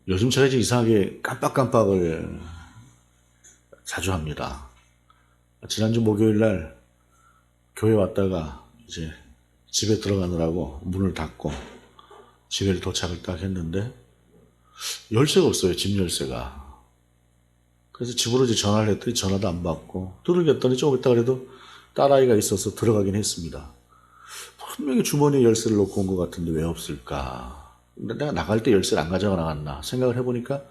요즘 제가 이제 이상하게 깜빡깜빡을 자주 합니다. 지난주 목요일 날 교회 왔다가 이제 집에 들어가느라고 문을 닫고 집에 도착을 딱 했는데 열쇠가 없어요. 집 열쇠가. 그래서 집으로 이제 전화를 했더니 전화도 안 받고 두들겼더니 조금 있다 그래도 딸아이가 있어서 들어가긴 했습니다. 분명히 주머니에 열쇠를 놓고 온 것 같은데 왜 없을까? 내가 나갈 때 열쇠를 안 가져가 나갔나 생각을 해보니까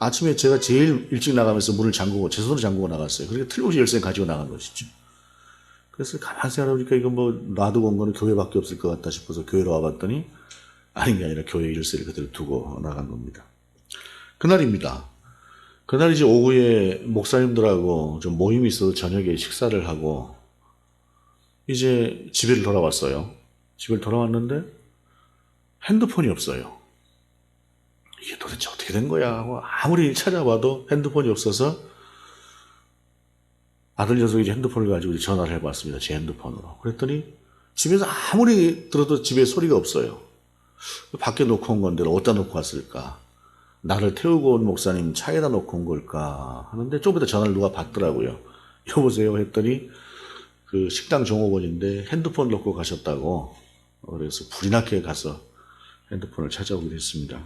아침에 제가 제일 일찍 나가면서 문을 잠그고 제 손으로 잠그고 나갔어요. 그러니까 틀림없이 열쇠를 가지고 나간 것이죠. 그래서 가만히 생각해보니까 이거 뭐 놔두고 온 거는 교회밖에 없을 것 같다 싶어서 교회로 와봤더니 아닌 게 아니라 교회 열쇠를 그대로 두고 나간 겁니다. 그날입니다. 그날 이제 오후에 목사님들하고 좀 모임이 있어서 저녁에 식사를 하고 이제 집에 돌아왔어요. 집에 돌아왔는데 핸드폰이 없어요. 이게 도대체 어떻게 된 거야 하고 아무리 찾아봐도 핸드폰이 없어서 아들 녀석이 이제 핸드폰을 가지고 이제 전화를 해봤습니다. 제 핸드폰으로. 그랬더니 집에서 아무리 들어도 집에 소리가 없어요. 밖에 놓고 온 건데 어디다 놓고 왔을까? 나를 태우고 온 목사님 차에다 놓고 온 걸까? 하는데 조금 이따 전화를 누가 받더라고요. 여보세요 했더니 그 식당 종업원인데 핸드폰 놓고 가셨다고. 그래서 불이 나게 가서 핸드폰을 찾아오게 됐습니다.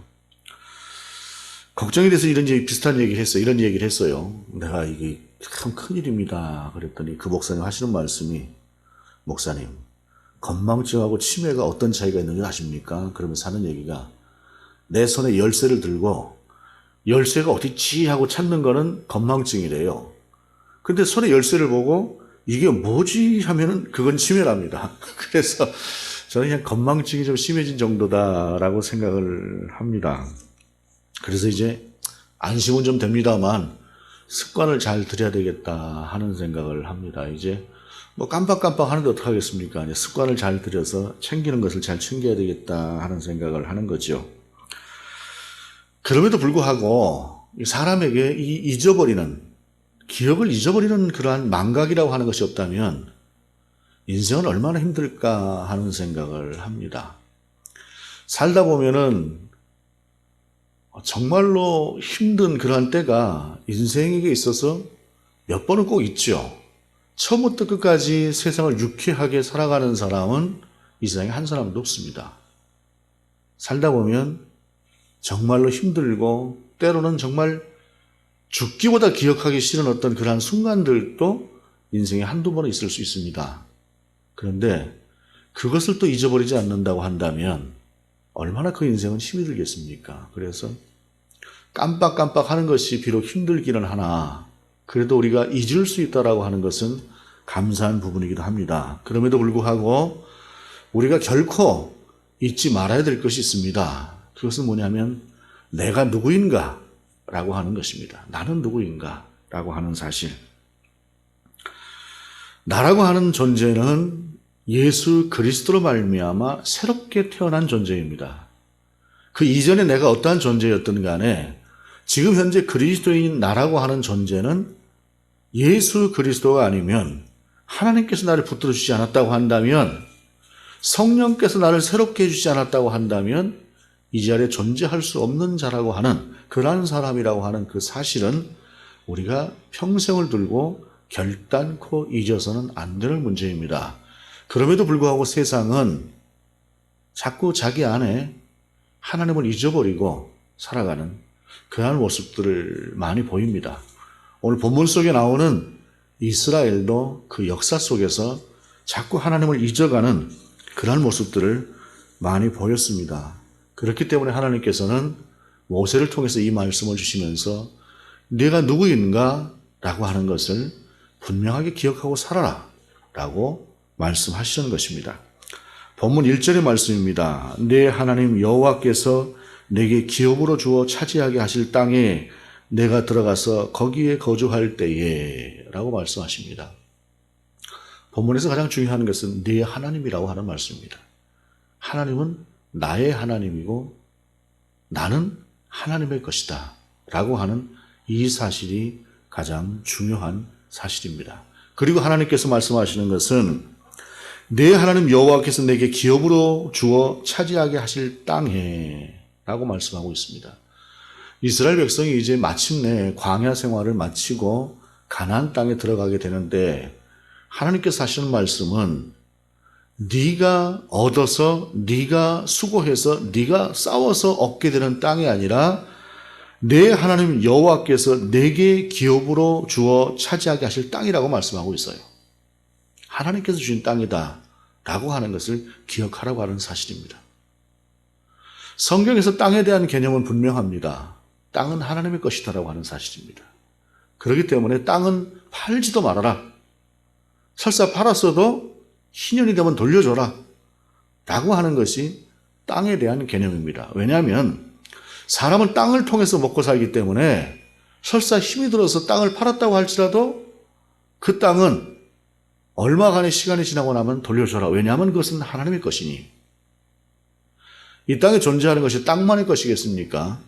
걱정이 돼서 이런 비슷한 얘기를 했어요. 이런 얘기를 했어요. 내가 이게 참 큰일입니다. 그랬더니 그 목사님 하시는 말씀이 목사님 건망증하고 치매가 어떤 차이가 있는지 아십니까? 그러면서 하는 얘기가 내 손에 열쇠를 들고 열쇠가 어디지 하고 찾는 거는 건망증이래요. 근데 손에 열쇠를 보고 이게 뭐지 하면은 그건 치매랍니다. 그래서 저는 그냥 건망증이 좀 심해진 정도다라고 생각을 합니다. 그래서 이제 안심은 좀 됩니다만 습관을 잘 들여야 되겠다 하는 생각을 합니다. 이제 뭐 깜빡깜빡 하는데 어떡하겠습니까? 이제 습관을 잘 들여서 챙기는 것을 잘 챙겨야 되겠다 하는 생각을 하는 거죠. 그럼에도 불구하고 사람에게 기억을 잊어버리는 그러한 망각이라고 하는 것이 없다면 인생은 얼마나 힘들까 하는 생각을 합니다. 살다 보면은 정말로 힘든 그러한 때가 인생에게 있어서 몇 번은 꼭 있죠. 처음부터 끝까지 세상을 유쾌하게 살아가는 사람은 이 세상에 한 사람도 없습니다. 살다 보면 정말로 힘들고 때로는 정말 죽기보다 기억하기 싫은 어떤 그러한 순간들도 인생에 한두 번은 있을 수 있습니다. 그런데 그것을 또 잊어버리지 않는다고 한다면 얼마나 그 인생은 힘이 들겠습니까? 그래서 깜빡깜빡 하는 것이 비록 힘들기는 하나 그래도 우리가 잊을 수 있다라고 하는 것은 감사한 부분이기도 합니다. 그럼에도 불구하고 우리가 결코 잊지 말아야 될 것이 있습니다. 그것은 뭐냐면 내가 누구인가 라고 하는 것입니다. 나는 누구인가 라고 하는 사실. 나라고 하는 존재는 예수 그리스도로 말미암아 새롭게 태어난 존재입니다. 그 이전에 내가 어떠한 존재였든 간에 지금 현재 그리스도인 나라고 하는 존재는 예수 그리스도가 아니면 하나님께서 나를 붙들어 주지 않았다고 한다면 성령께서 나를 새롭게 해주지 않았다고 한다면 이 자리에 존재할 수 없는 자라고 하는 그러한 사람이라고 하는 그 사실은 우리가 평생을 들고 결단코 잊어서는 안 되는 문제입니다. 그럼에도 불구하고 세상은 자꾸 자기 안에 하나님을 잊어버리고 살아가는 그러한 모습들을 많이 보입니다. 오늘 본문 속에 나오는 이스라엘도 그 역사 속에서 자꾸 하나님을 잊어가는 그러한 모습들을 많이 보였습니다. 그렇기 때문에 하나님께서는 모세를 통해서 이 말씀을 주시면서 네가 누구인가 라고 하는 것을 분명하게 기억하고 살아라 라고 말씀하시는 것입니다. 본문 1절의 말씀입니다. 내 하나님 여호와께서 내게 기업으로 주어 차지하게 하실 땅에 내가 들어가서 거기에 거주할 때에 라고 말씀하십니다. 본문에서 가장 중요한 것은 네 하나님이라고 하는 말씀입니다. 하나님은 나의 하나님이고 나는 하나님의 것이다 라고 하는 이 사실이 가장 중요한 사실입니다. 그리고 하나님께서 말씀하시는 것은 내 하나님 여호와께서 내게 기업으로 주어 차지하게 하실 땅에 라고 말씀하고 있습니다. 이스라엘 백성이 이제 마침내 광야 생활을 마치고 가나안 땅에 들어가게 되는데 하나님께서 하시는 말씀은 네가 얻어서 네가 수고해서 네가 싸워서 얻게 되는 땅이 아니라 내 하나님 여호와께서 내게 기업으로 주어 차지하게 하실 땅이라고 말씀하고 있어요. 하나님께서 주신 땅이다 라고 하는 것을 기억하라고 하는 사실입니다. 성경에서 땅에 대한 개념은 분명합니다. 땅은 하나님의 것이다라고 하는 사실입니다. 그렇기 때문에 땅은 팔지도 말아라. 설사 팔았어도 희년이 되면 돌려줘라 라고 하는 것이 땅에 대한 개념입니다. 왜냐하면 사람은 땅을 통해서 먹고 살기 때문에 설사 힘이 들어서 땅을 팔았다고 할지라도 그 땅은 얼마간의 시간이 지나고 나면 돌려줘라. 왜냐하면 그것은 하나님의 것이니. 이 땅에 존재하는 것이 땅만의 것이겠습니까?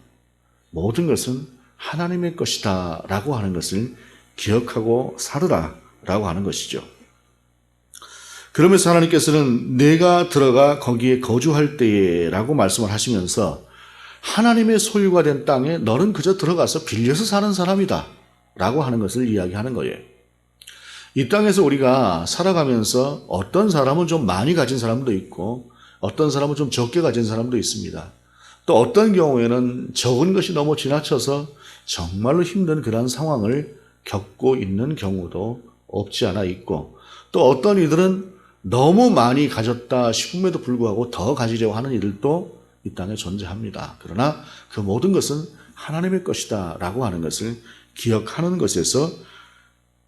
모든 것은 하나님의 것이다 라고 하는 것을 기억하고 살으라 라고 하는 것이죠. 그러면서 하나님께서는 내가 들어가 거기에 거주할 때에 라고 말씀을 하시면서 하나님의 소유가 된 땅에 너는 그저 들어가서 빌려서 사는 사람이다 라고 하는 것을 이야기하는 거예요. 이 땅에서 우리가 살아가면서 어떤 사람은 좀 많이 가진 사람도 있고 어떤 사람은 좀 적게 가진 사람도 있습니다. 또 어떤 경우에는 적은 것이 너무 지나쳐서 정말로 힘든 그런 상황을 겪고 있는 경우도 없지 않아 있고 또 어떤 이들은 너무 많이 가졌다 싶음에도 불구하고 더 가지려고 하는 이들도 이 땅에 존재합니다. 그러나 그 모든 것은 하나님의 것이다 라고 하는 것을 기억하는 것에서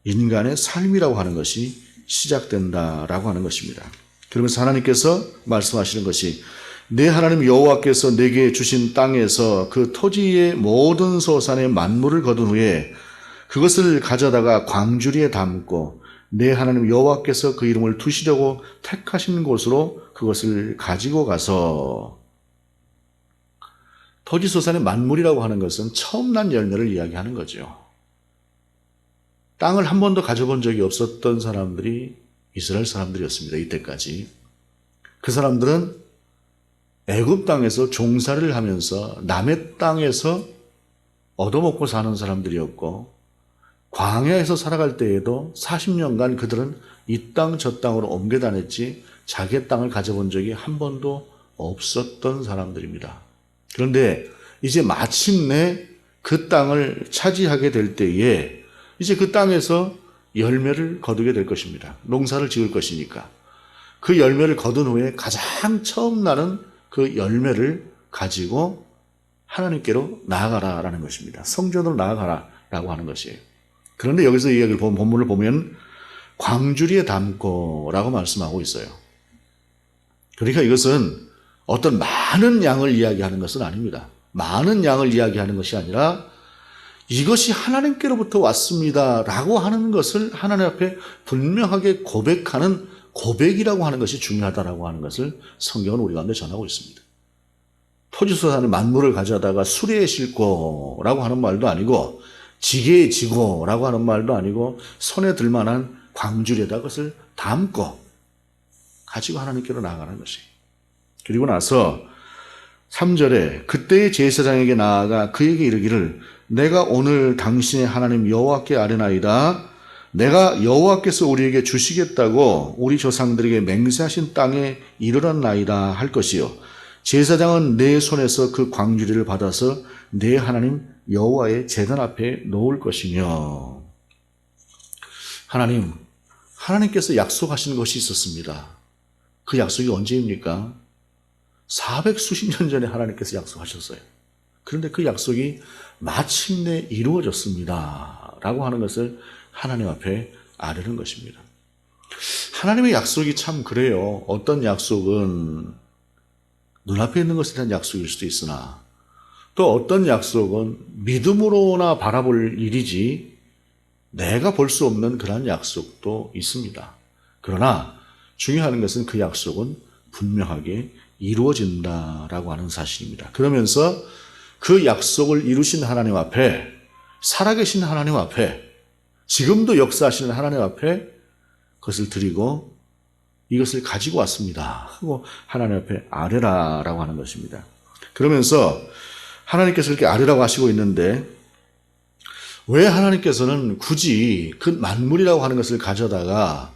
인간의 삶이라고 하는 것이 시작된다라고 하는 것입니다. 그러면서 하나님께서 말씀하시는 것이 내 하나님 여호와께서 내게 주신 땅에서 그 토지의 모든 소산의 만물을 거둔 후에 그것을 가져다가 광주리에 담고 내 하나님 여호와께서 그 이름을 두시려고 택하신 곳으로 그것을 가지고 가서 토지 소산의 만물이라고 하는 것은 처음 난 열매를 이야기하는 거죠. 땅을 한 번도 가져본 적이 없었던 사람들이 이스라엘 사람들이었습니다. 이때까지. 그 사람들은 애굽 땅에서 종살이를 하면서 남의 땅에서 얻어먹고 사는 사람들이었고 광야에서 살아갈 때에도 40년간 그들은 이 땅 저 땅으로 옮겨 다녔지 자기의 땅을 가져본 적이 한 번도 없었던 사람들입니다. 그런데 이제 마침내 그 땅을 차지하게 될 때에 이제 그 땅에서 열매를 거두게 될 것입니다. 농사를 지을 것이니까. 그 열매를 거둔 후에 가장 처음 나는 그 열매를 가지고 하나님께로 나아가라라는 것입니다. 성전으로 나아가라라고 하는 것이에요. 그런데 여기서 이 이야기를 본문을 보면 광주리에 담고라고 말씀하고 있어요. 그러니까 이것은 어떤 많은 양을 이야기하는 것은 아닙니다. 많은 양을 이야기하는 것이 아니라 이것이 하나님께로부터 왔습니다라고 하는 것을 하나님 앞에 분명하게 고백하는 고백이라고 하는 것이 중요하다라고 하는 것을 성경은 우리 가운데 전하고 있습니다. 토지소산의 만물을 가져다가 수레에 싣고라고 하는 말도 아니고 지게에 지고라고 하는 말도 아니고 손에 들만한 광주리에다 그것을 담고 가지고 하나님께로 나아가는 것이에요. 그리고 나서 3절에 그때의 제사장에게 나아가 그에게 이르기를 내가 오늘 당신의 하나님 여호와께 아뢰나이다. 내가 여호와께서 우리에게 주시겠다고 우리 조상들에게 맹세하신 땅에 이르렀나이다 할 것이요. 제사장은 내 손에서 그 광주리를 받아서 내 하나님 여호와의 제단 앞에 놓을 것이며. 하나님께서 약속하신 것이 있었습니다. 그 약속이 언제입니까? 400수십 년 전에 하나님께서 약속하셨어요. 그런데 그 약속이 마침내 이루어졌습니다 라고 하는 것을 하나님 앞에 아뢰는 것입니다. 하나님의 약속이 참 그래요. 어떤 약속은 눈앞에 있는 것에 대한 약속일 수도 있으나 또 어떤 약속은 믿음으로나 바라볼 일이지 내가 볼 수 없는 그런 약속도 있습니다. 그러나 중요한 것은 그 약속은 분명하게 이루어진다라고 하는 사실입니다. 그러면서 그 약속을 이루신 하나님 앞에, 살아계신 하나님 앞에, 지금도 역사하시는 하나님 앞에 그것을 드리고 이것을 가지고 왔습니다 하고 하나님 앞에 아뢰라라고 하는 것입니다. 그러면서 하나님께서 이렇게 아뢰라고 하시고 있는데 왜 하나님께서는 굳이 그 만물이라고 하는 것을 가져다가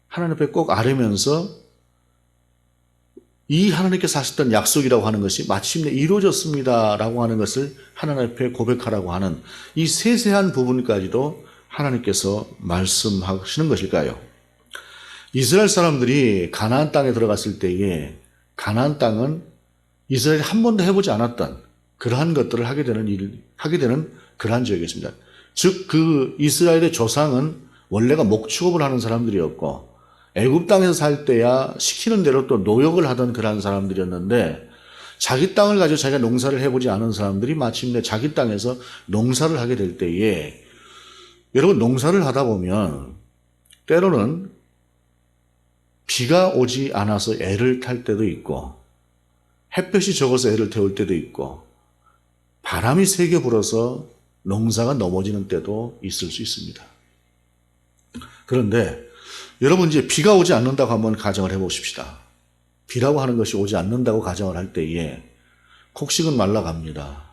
하나님 앞에 꼭 아뢰면서 이 하나님께서 하셨던 약속이라고 하는 것이 마침내 이루어졌습니다라고 하는 것을 하나님 앞에 고백하라고 하는 이 세세한 부분까지도 하나님께서 말씀하시는 것일까요? 이스라엘 사람들이 가나안 땅에 들어갔을 때에 가나안 땅은 이스라엘이 한 번도 해보지 않았던 그러한 것들을 하게 되는 그러한 지역이었습니다. 즉 그 이스라엘의 조상은 원래가 목축업을 하는 사람들이었고 애굽 땅에서 살 때야 시키는 대로 또 노역을 하던 그러한 사람들이었는데 자기 땅을 가지고 자기가 농사를 해보지 않은 사람들이 마침내 자기 땅에서 농사를 하게 될 때에 여러분 농사를 하다 보면 때로는 비가 오지 않아서 애를 탈 때도 있고 햇볕이 적어서 애를 태울 때도 있고 바람이 세게 불어서 농사가 넘어지는 때도 있을 수 있습니다. 그런데 여러분 이제 비가 오지 않는다고 한번 가정을 해보십시다. 비라고 하는 것이 오지 않는다고 가정을 할 때에 곡식은 말라갑니다.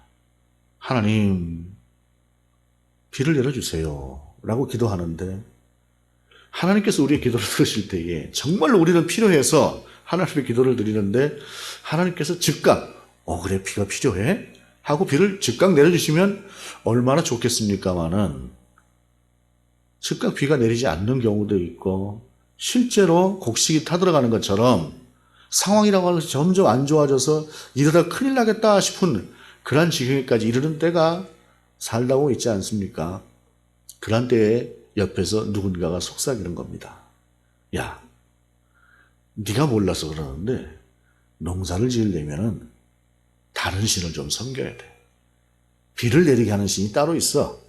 하나님 비를 내려주세요 라고 기도하는데 하나님께서 우리의 기도를 들으실 때에 정말로 우리는 필요해서 하나님의 기도를 드리는데 하나님께서 즉각 그래 비가 필요해? 하고 비를 즉각 내려주시면 얼마나 좋겠습니까마는 즉각 비가 내리지 않는 경우도 있고 실제로 곡식이 타들어가는 것처럼 상황이라고 하는 것이 점점 안 좋아져서 이러다 큰일 나겠다 싶은 그런 지경에까지 이르는 때가 살다 보면 있지 않습니까? 그런 때에 옆에서 누군가가 속삭이는 겁니다. 야, 네가 몰라서 그러는데 농사를 지으려면은 다른 신을 좀 섬겨야 돼. 비를 내리게 하는 신이 따로 있어.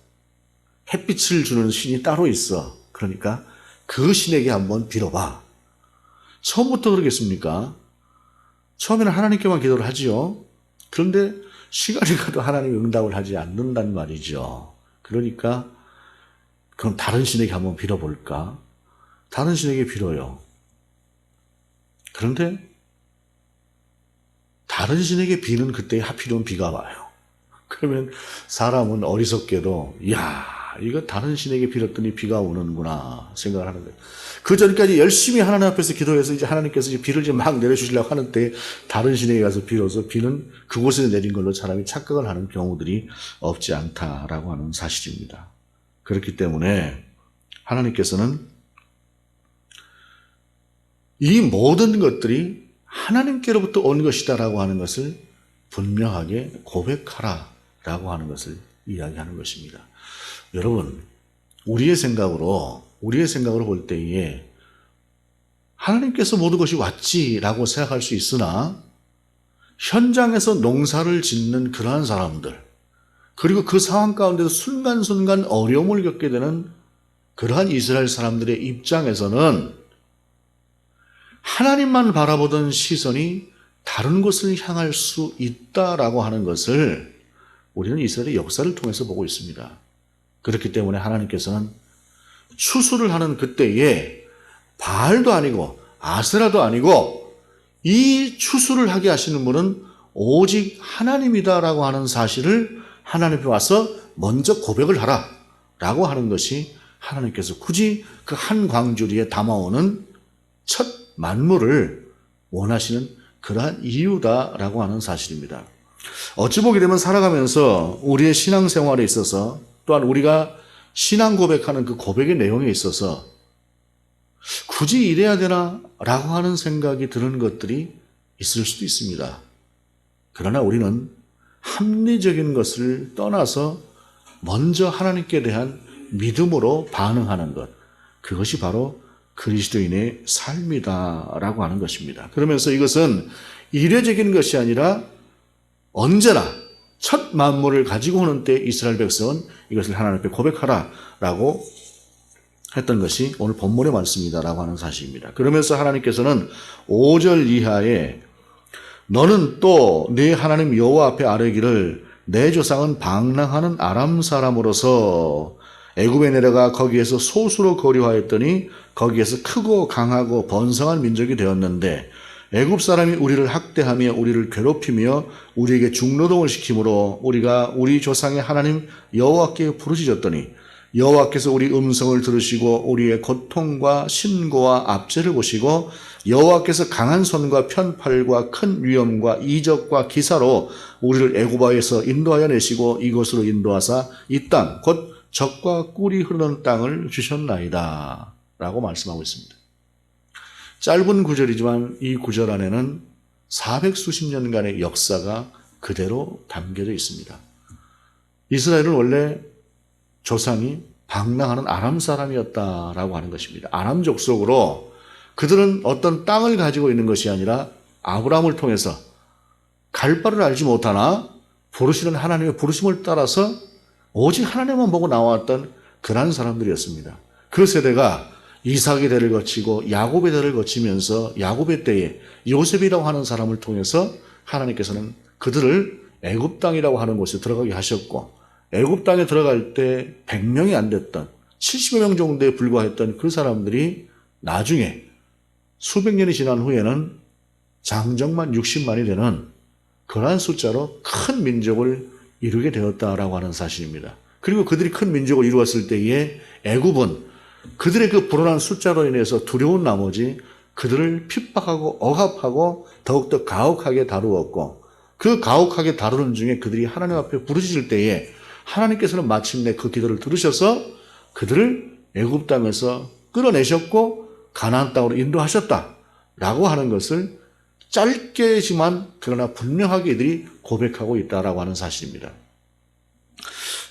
햇빛을 주는 신이 따로 있어. 그러니까 그 신에게 한번 빌어봐. 처음부터 그러겠습니까? 처음에는 하나님께만 기도를 하지요. 그런데 시간이 가도 하나님이 응답을 하지 않는단 말이죠. 그러니까 그럼 다른 신에게 한번 빌어볼까? 다른 신에게 빌어요. 그런데 다른 신에게 비는 그때 하필이면 비가 와요. 그러면 사람은 어리석게도 이거 다른 신에게 빌었더니 비가 오는구나 생각을 하는 거예요. 그 전까지 열심히 하나님 앞에서 기도해서 이제 하나님께서 이제 비를 이제 막 내려주시려고 하는 때 다른 신에게 가서 빌어서 비는 그곳에 내린 걸로 사람이 착각을 하는 경우들이 없지 않다라고 하는 사실입니다. 그렇기 때문에 하나님께서는 이 모든 것들이 하나님께로부터 온 것이다라고 하는 것을 분명하게 고백하라라고 하는 것을 이야기하는 것입니다. 여러분, 우리의 생각으로 볼 때에 하나님께서 모든 것이 왔지라고 생각할 수 있으나 현장에서 농사를 짓는 그러한 사람들 그리고 그 상황 가운데서 순간순간 어려움을 겪게 되는 그러한 이스라엘 사람들의 입장에서는 하나님만 바라보던 시선이 다른 곳을 향할 수 있다라고 하는 것을 우리는 이스라엘의 역사를 통해서 보고 있습니다. 그렇기 때문에 하나님께서는 추수를 하는 그때에 바알도 아니고 아세라도 아니고 이 추수를 하게 하시는 분은 오직 하나님이다라고 하는 사실을 하나님께 와서 먼저 고백을 하라라고 하는 것이 하나님께서 굳이 그 한 광주리에 담아오는 첫 만물을 원하시는 그러한 이유다라고 하는 사실입니다. 어찌 보게 되면 살아가면서 우리의 신앙생활에 있어서 또한 우리가 신앙 고백하는 그 고백의 내용에 있어서 굳이 이래야 되나 라고 하는 생각이 드는 것들이 있을 수도 있습니다. 그러나 우리는 합리적인 것을 떠나서 먼저 하나님께 대한 믿음으로 반응하는 것, 그것이 바로 그리스도인의 삶이다라고 하는 것입니다. 그러면서 이것은 이례적인 것이 아니라 언제나 첫 만물을 가지고 오는 때 이스라엘 백성은 이것을 하나님 앞에 고백하라라고 했던 것이 오늘 본문의 말씀이다라고 하는 사실입니다. 그러면서 하나님께서는 5절 이하에 너는 또 네 하나님 여호와 앞에 아뢰기를 내 조상은 방랑하는 아람 사람으로서 애굽에 내려가 거기에서 소수로 거류하였더니 거기에서 크고 강하고 번성한 민족이 되었는데 애굽 사람이 우리를 학대하며 우리를 괴롭히며 우리에게 중노동을 시키므로 우리가 우리 조상의 하나님 여호와께 부르짖었더니 여호와께서 우리 음성을 들으시고 우리의 고통과 신고와 압제를 보시고 여호와께서 강한 손과 편팔과 큰 위엄과 이적과 기사로 우리를 애굽에서 인도하여 내시고 이곳으로 인도하사 이 땅 곧 젖과 꿀이 흐르는 땅을 주셨나이다 라고 말씀하고 있습니다. 짧은 구절이지만 이 구절 안에는 400수십 년간의 역사가 그대로 담겨져 있습니다. 이스라엘은 원래 조상이 방랑하는 아람 사람이었다라고 하는 것입니다. 아람 족속으로 그들은 어떤 땅을 가지고 있는 것이 아니라 아브라함을 통해서 갈 바를 알지 못하나 부르시는 하나님의 부르심을 따라서 오직 하나님만 보고 나왔던 그런 사람들이었습니다. 그 세대가 이삭의 대를 거치고 야곱의 대를 거치면서 야곱의 때에 요셉이라고 하는 사람을 통해서 하나님께서는 그들을 애굽 땅이라고 하는 곳에 들어가게 하셨고 애굽 땅에 들어갈 때 100명이 안 됐던 70여 명 정도에 불과했던 그 사람들이 나중에 수백 년이 지난 후에는 장정만 60만이 되는 그러한 숫자로 큰 민족을 이루게 되었다라고 하는 사실입니다. 그리고 그들이 큰 민족을 이루었을 때에 애굽은 그들의 그 불어난 숫자로 인해서 두려운 나머지 그들을 핍박하고 억압하고 더욱더 가혹하게 다루었고 그 가혹하게 다루는 중에 그들이 하나님 앞에 부르짖을 때에 하나님께서는 마침내 그 기도를 들으셔서 그들을 애굽 땅에서 끌어내셨고 가나안 땅으로 인도하셨다라고 하는 것을 짧게지만 그러나 분명하게 이들이 고백하고 있다라고 하는 사실입니다.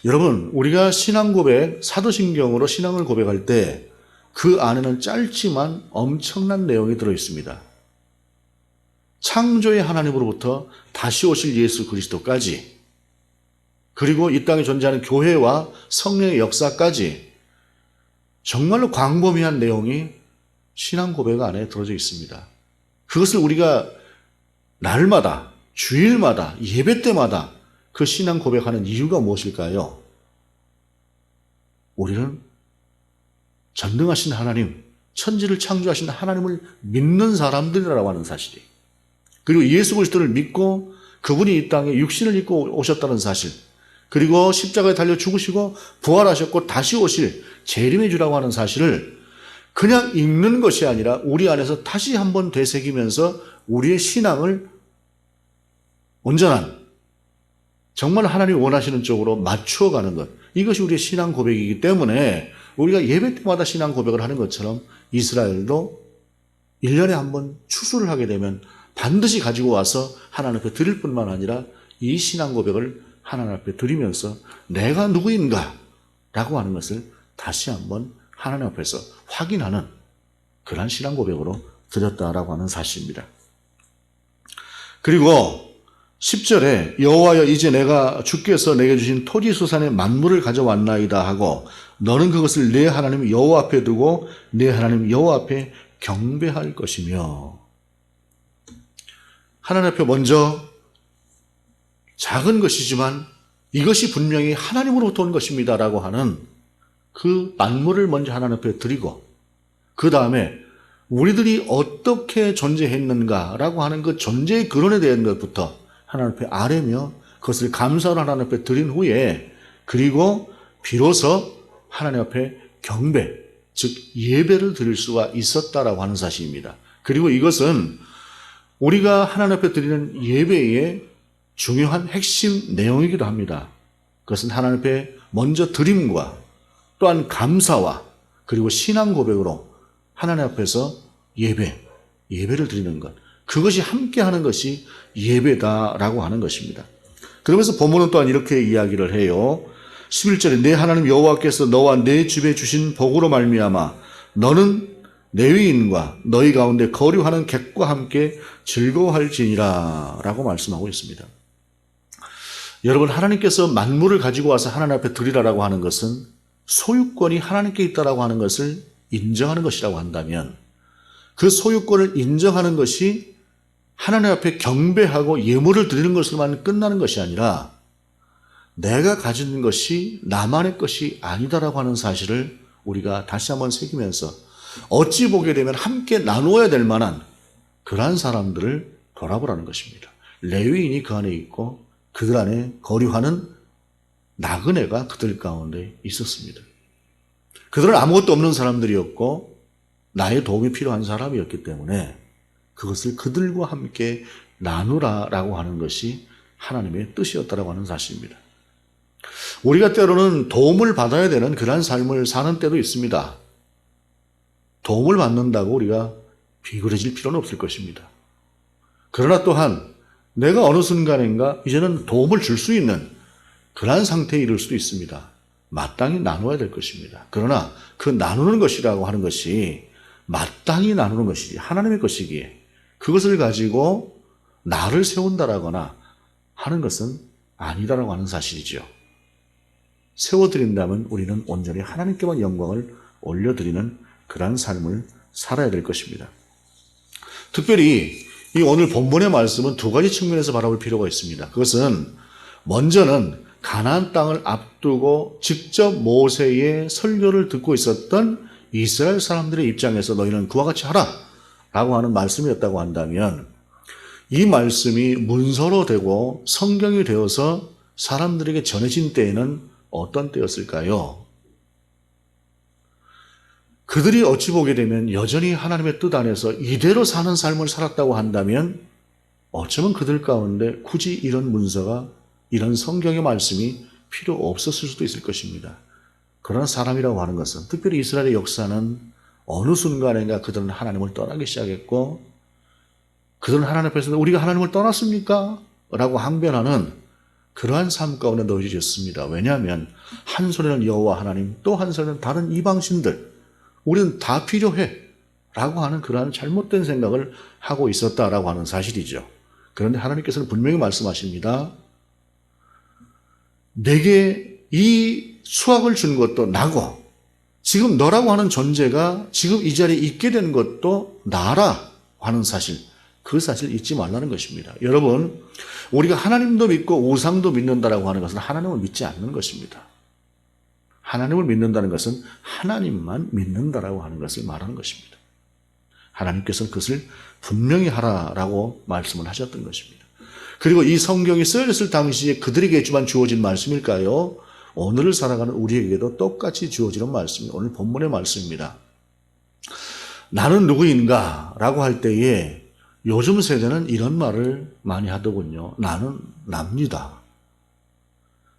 여러분, 우리가 신앙 고백, 사도신경으로 신앙을 고백할 때 그 안에는 짧지만 엄청난 내용이 들어 있습니다. 창조의 하나님으로부터 다시 오실 예수 그리스도까지, 그리고 이 땅에 존재하는 교회와 성령의 역사까지 정말로 광범위한 내용이 신앙 고백 안에 들어져 있습니다. 그것을 우리가 날마다, 주일마다, 예배 때마다 그 신앙 고백하는 이유가 무엇일까요? 우리는 전능하신 하나님, 천지를 창조하신 하나님을 믿는 사람들이라고 하는 사실이에요. 그리고 예수 그리스도를 믿고 그분이 이 땅에 육신을 입고 오셨다는 사실, 그리고 십자가에 달려 죽으시고 부활하셨고 다시 오실 재림의 주라고 하는 사실을 그냥 읽는 것이 아니라 우리 안에서 다시 한번 되새기면서 우리의 신앙을 온전한 정말 하나님이 원하시는 쪽으로 맞추어가는 것, 이것이 우리의 신앙 고백이기 때문에 우리가 예배 때마다 신앙 고백을 하는 것처럼 이스라엘도 1년에 한 번 추수를 하게 되면 반드시 가지고 와서 하나님 앞에 드릴 뿐만 아니라 이 신앙 고백을 하나님 앞에 드리면서 내가 누구인가 라고 하는 것을 다시 한번 하나님 앞에서 확인하는 그런 신앙 고백으로 드렸다라고 하는 사실입니다. 그리고 10절에 여호와여 이제 내가 주께서 내게 주신 토지 수산의 만물을 가져왔나이다 하고 너는 그것을 내 하나님 여호와 앞에 두고 내 하나님 여호와 앞에 경배할 것이며, 하나님 앞에 먼저 작은 것이지만 이것이 분명히 하나님으로부터 온 것입니다라고 하는 그 만물을 먼저 하나님 앞에 드리고 그 다음에 우리들이 어떻게 존재했는가라고 하는 그 존재의 근원에 대한 것부터 하나님 앞에 아뢰며 그것을 감사로 하나님 앞에 드린 후에 그리고 비로소 하나님 앞에 경배, 즉 예배를 드릴 수가 있었다라고 하는 사실입니다. 그리고 이것은 우리가 하나님 앞에 드리는 예배의 중요한 핵심 내용이기도 합니다. 그것은 하나님 앞에 먼저 드림과 또한 감사와 그리고 신앙 고백으로 하나님 앞에서 예배를 드리는 것, 그것이 함께하는 것이 예배다라고 하는 것입니다. 그러면서 본문은 또한 이렇게 이야기를 해요. 11절에 내 하나님 여호와께서 너와 내 집에 주신 복으로 말미암아 너는 레위인과 너희 가운데 거류하는 객과 함께 즐거워할지니라 라고 말씀하고 있습니다. 여러분, 하나님께서 만물을 가지고 와서 하나님 앞에 드리라라고 하는 것은 소유권이 하나님께 있다라고 하는 것을 인정하는 것이라고 한다면 그 소유권을 인정하는 것이 하나님 앞에 경배하고 예물을 드리는 것으로만 끝나는 것이 아니라 내가 가진 것이 나만의 것이 아니다라고 하는 사실을 우리가 다시 한번 새기면서 어찌 보게 되면 함께 나누어야 될 만한 그러한 사람들을 돌아보라는 것입니다. 레위인이 그 안에 있고 그들 안에 거류하는 나그네가 그들 가운데 있었습니다. 그들은 아무것도 없는 사람들이었고 나의 도움이 필요한 사람이었기 때문에 그것을 그들과 함께 나누라라고 하는 것이 하나님의 뜻이었다라고 하는 사실입니다. 우리가 때로는 도움을 받아야 되는 그러한 삶을 사는 때도 있습니다. 도움을 받는다고 우리가 비굴해질 필요는 없을 것입니다. 그러나 또한 내가 어느 순간인가 이제는 도움을 줄 수 있는 그러한 상태에 이를 수도 있습니다. 마땅히 나눠야 될 것입니다. 그러나 그 나누는 것이라고 하는 것이 마땅히 나누는 것이지 하나님의 것이기에 그것을 가지고 나를 세운다라거나 하는 것은 아니다라고 하는 사실이죠. 세워드린다면 우리는 온전히 하나님께만 영광을 올려드리는 그러한 삶을 살아야 될 것입니다. 특별히 이 오늘 본문의 말씀은 두 가지 측면에서 바라볼 필요가 있습니다. 그것은 먼저는 가나안 땅을 앞두고 직접 모세의 설교를 듣고 있었던 이스라엘 사람들의 입장에서 너희는 그와 같이 하라 라고 하는 말씀이었다고 한다면 이 말씀이 문서로 되고 성경이 되어서 사람들에게 전해진 때에는 어떤 때였을까요? 그들이 어찌 보게 되면 여전히 하나님의 뜻 안에서 이대로 사는 삶을 살았다고 한다면 어쩌면 그들 가운데 굳이 이런 문서가 이런 성경의 말씀이 필요 없었을 수도 있을 것입니다. 그런 사람이라고 하는 것은 특별히 이스라엘의 역사는 어느 순간인가 그들은 하나님을 떠나기 시작했고 그들은 하나님 앞에서 우리가 하나님을 떠났습니까? 라고 항변하는 그러한 삶 가운데 놓여졌습니다. 왜냐하면 한 손에는 여호와 하나님 또 한 손에는 다른 이방신들 우리는 다 필요해 라고 하는 그러한 잘못된 생각을 하고 있었다라고 하는 사실이죠. 그런데 하나님께서는 분명히 말씀하십니다. 내게 이 수확을 준 것도 나고 지금 너라고 하는 존재가 지금 이 자리에 있게 된 것도 나라 하는 사실, 그 사실을 잊지 말라는 것입니다. 여러분, 우리가 하나님도 믿고 우상도 믿는다라고 하는 것은 하나님을 믿지 않는 것입니다. 하나님을 믿는다는 것은 하나님만 믿는다라고 하는 것을 말하는 것입니다. 하나님께서는 그것을 분명히 하라라고 말씀을 하셨던 것입니다. 그리고 이 성경이 쓰여졌을 당시에 그들에게만 주어진 말씀일까요? 오늘을 살아가는 우리에게도 똑같이 주어지는 말씀이 오늘 본문의 말씀입니다. 나는 누구인가? 라고 할 때에 요즘 세대는 이런 말을 많이 하더군요. 나는 납니다.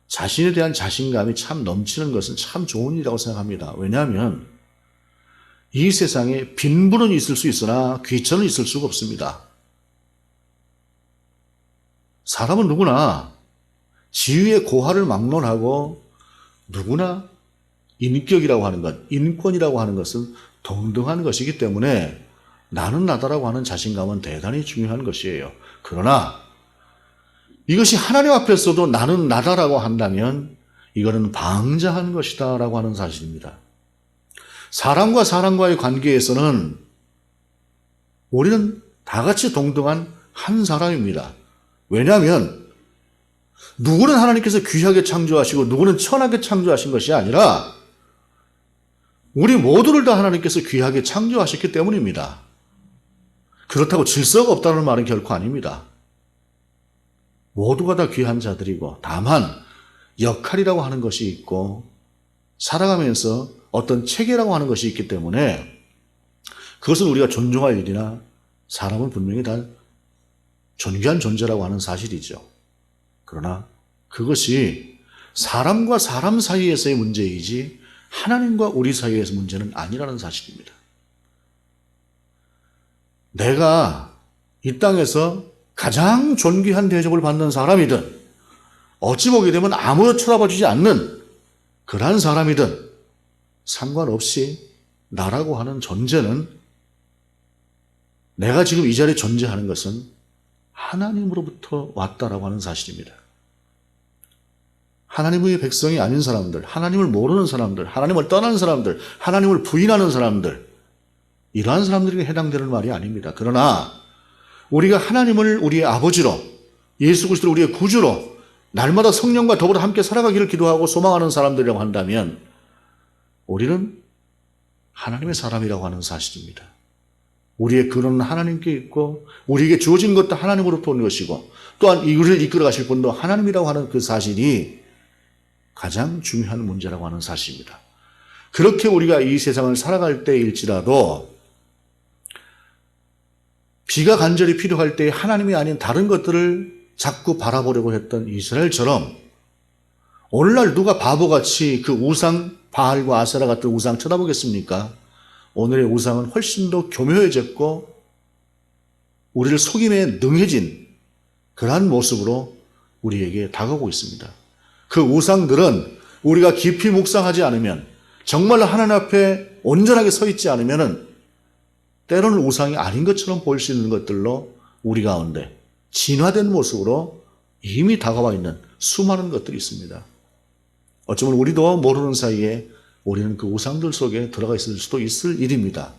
자신에 대한 자신감이 참 넘치는 것은 참 좋은 일이라고 생각합니다. 왜냐하면 이 세상에 빈부는 있을 수 있으나 귀천은 있을 수가 없습니다. 사람은 누구나 지위의 고하를 막론하고 누구나 인격이라고 하는 것, 인권이라고 하는 것은 동등한 것이기 때문에 나는 나다라고 하는 자신감은 대단히 중요한 것이에요. 그러나 이것이 하나님 앞에서도 나는 나다라고 한다면 이거는 방자한 것이다 라고 하는 사실입니다. 사람과 사람과의 관계에서는 우리는 다 같이 동등한 한 사람입니다. 왜냐하면 누구는 하나님께서 귀하게 창조하시고 누구는 천하게 창조하신 것이 아니라 우리 모두를 다 하나님께서 귀하게 창조하셨기 때문입니다. 그렇다고 질서가 없다는 말은 결코 아닙니다. 모두가 다 귀한 자들이고 다만 역할이라고 하는 것이 있고 살아가면서 어떤 체계라고 하는 것이 있기 때문에 그것은 우리가 존중할 일이나 사람은 분명히 다 존귀한 존재라고 하는 사실이죠. 그러나 그것이 사람과 사람 사이에서의 문제이지 하나님과 우리 사이에서 문제는 아니라는 사실입니다. 내가 이 땅에서 가장 존귀한 대접을 받는 사람이든 어찌 보게 되면 아무도 쳐다봐주지 않는 그러한 사람이든 상관없이 나라고 하는 존재는 내가 지금 이 자리에 존재하는 것은 하나님으로부터 왔다라고 하는 사실입니다. 하나님의 백성이 아닌 사람들, 하나님을 모르는 사람들, 하나님을 떠난 사람들, 하나님을 부인하는 사람들, 이러한 사람들에게 해당되는 말이 아닙니다. 그러나 우리가 하나님을 우리의 아버지로, 예수 그리스도를 우리의 구주로 날마다 성령과 더불어 함께 살아가기를 기도하고 소망하는 사람들이라고 한다면 우리는 하나님의 사람이라고 하는 사실입니다. 우리의 근원은 하나님께 있고 우리에게 주어진 것도 하나님으로부터 온 것이고 또한 우리를 이끌어 가실 분도 하나님이라고 하는 그 사실이 가장 중요한 문제라고 하는 사실입니다. 그렇게 우리가 이 세상을 살아갈 때일지라도 비가 간절히 필요할 때 하나님이 아닌 다른 것들을 자꾸 바라보려고 했던 이스라엘처럼 오늘날 누가 바보같이 그 우상 바알과 아세라 같은 우상 쳐다보겠습니까? 오늘의 우상은 훨씬 더 교묘해졌고 우리를 속임에 능해진 그러한 모습으로 우리에게 다가오고 있습니다. 그 우상들은 우리가 깊이 묵상하지 않으면 정말 하나님 앞에 온전하게 서 있지 않으면 때로는 우상이 아닌 것처럼 보일 수 있는 것들로 우리 가운데 진화된 모습으로 이미 다가와 있는 수많은 것들이 있습니다. 어쩌면 우리도 모르는 사이에 우리는 그 우상들 속에 들어가 있을 수도 있을 일입니다.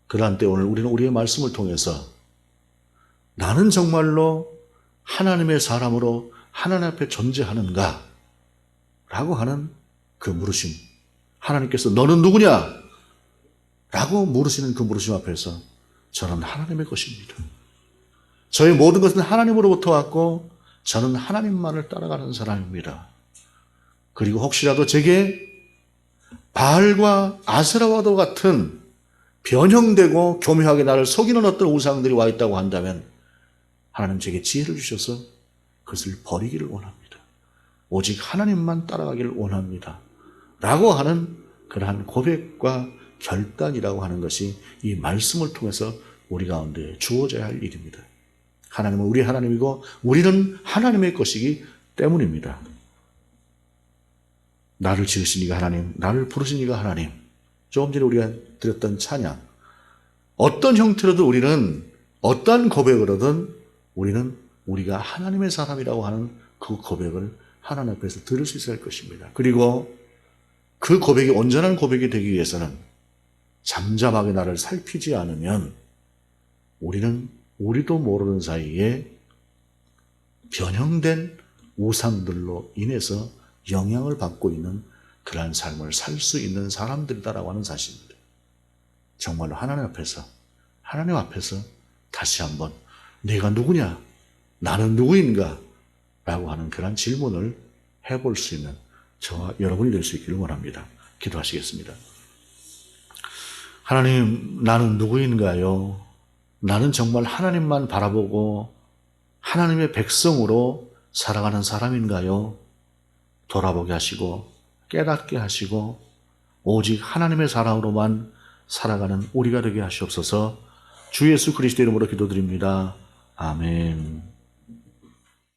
그러한 때 오늘 우리는 우리의 말씀을 통해서 나는 정말로 하나님의 사람으로 하나님 앞에 존재하는가? 라고 하는 그 물으심. 하나님께서 너는 누구냐? 라고 물으시는 그 물으심 앞에서 저는 하나님의 것입니다. 저의 모든 것은 하나님으로부터 왔고 저는 하나님만을 따라가는 사람입니다. 그리고 혹시라도 제게 바알과 아세라와도 같은 변형되고 교묘하게 나를 속이는 어떤 우상들이 와 있다고 한다면 하나님 제게 지혜를 주셔서 그것을 버리기를 원합니다. 오직 하나님만 따라가기를 원합니다. 라고 하는 그러한 고백과 결단이라고 하는 것이 이 말씀을 통해서 우리 가운데 주어져야 할 일입니다. 하나님은 우리 하나님이고 우리는 하나님의 것이기 때문입니다. 나를 지으신 이가 하나님, 나를 부르신 이가 하나님. 조금 전에 우리가 드렸던 찬양. 어떤 형태로든 우리는 어떠한 고백을 하든 우리는 우리가 하나님의 사람이라고 하는 그 고백을 하나님 앞에서 들을 수 있어야 할 것입니다. 그리고 그 고백이 온전한 고백이 되기 위해서는 잠잠하게 나를 살피지 않으면 우리는 우리도 모르는 사이에 변형된 우상들로 인해서 영향을 받고 있는 그러한 삶을 살 수 있는 사람들이다라고 하는 사실입니다. 정말로 하나님 앞에서 다시 한번 내가 누구냐? 나는 누구인가? 라고 하는 그런 질문을 해볼 수 있는 저와 여러분이 될 수 있기를 원합니다. 기도하시겠습니다. 하나님, 나는 누구인가요? 나는 정말 하나님만 바라보고 하나님의 백성으로 살아가는 사람인가요? 돌아보게 하시고 깨닫게 하시고 오직 하나님의 사람으로만 살아가는 우리가 되게 하시옵소서. 주 예수 그리스도 이름으로 기도드립니다. 아멘.